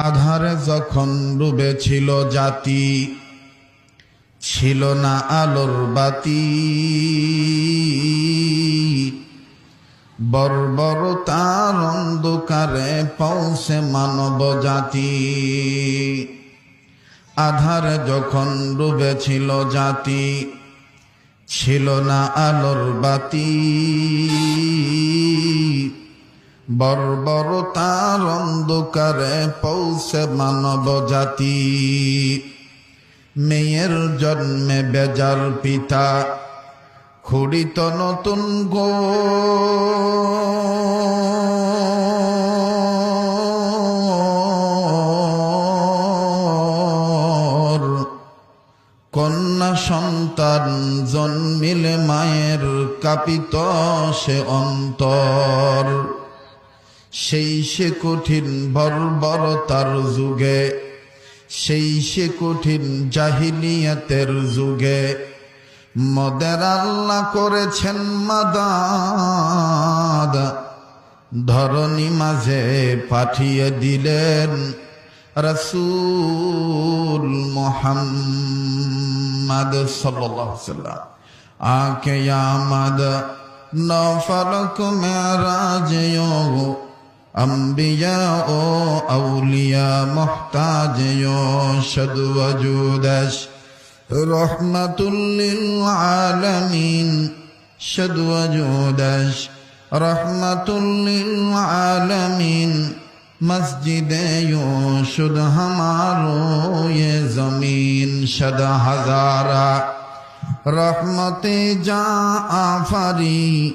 আধারে যখন ডুবেছিল জাতি, ছিল না আলোর বাতি। বর্বরতার অন্ধকারে পৌঁছে মানব জাতি। আধারে যখন ডুবেছিল জাতি, ছিল না আলোর বাতি। বর্বরতার অন্ধকারে পৌঁছে মানব জাতি। মেয়ের জন্মে বেজার পিতা, খুড়িত নতুন গো। কন্যা সন্তান জন্মিলে মায়ের কাঁপিত সে অন্তর। সেই সে কঠিন বর্বরতার যুগে, সেই সে কঠিন জাহিলিয়াতের যুগে মদের আল্লাহ করেছেন মাদাদ। ধরণী মাঝে পাঠিয়ে দিলেন রাসূল মুহাম্মদ সাল্লাল্লাহু আলাইহি ওয়াসাল্লাম। आके यामद नौफलक मेराज यो, अंबिया ओ औलिया मोहताज यो। शद वजूदश रहमतुल लिल आलमीन, शद वजूदश रहमतुल लिल आलमीन। मस्जिद यो शुद हमारो ये जमीन, शद हजारा रहमते जा आफरी।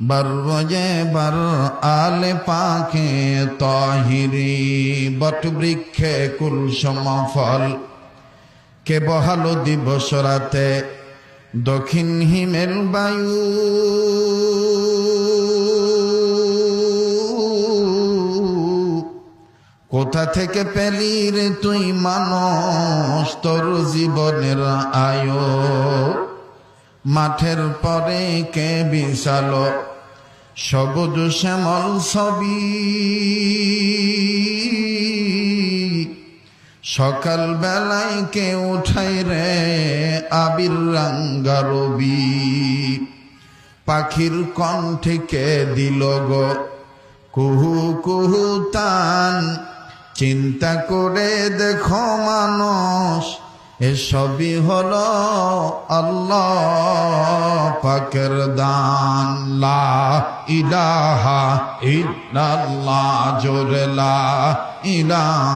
बर वजे बर आले पाके ताहिरी। बट बृक्षे कुल समफल के बहालो दिवस राते दक्षिण हिमेल बायु। কোথা থেকে পেলি রে তুই মানুষ তোর জীবনের আয়ো। মাঠের পরে কে বিশালো সবুজ শ্যামল ছবি। সকাল বেলায় কে উঠাই রে আবির রাঙ্গা রবি। পাখির কণ্ঠে কে দিল গো কুহু কুহু তান। চিন্তা করে দেখো মানুষ, এসবই হলো আল্লাহ পাকের দান। লা ইলাহা ইল্লাল্লাহ, জোরে লা ইলাহা।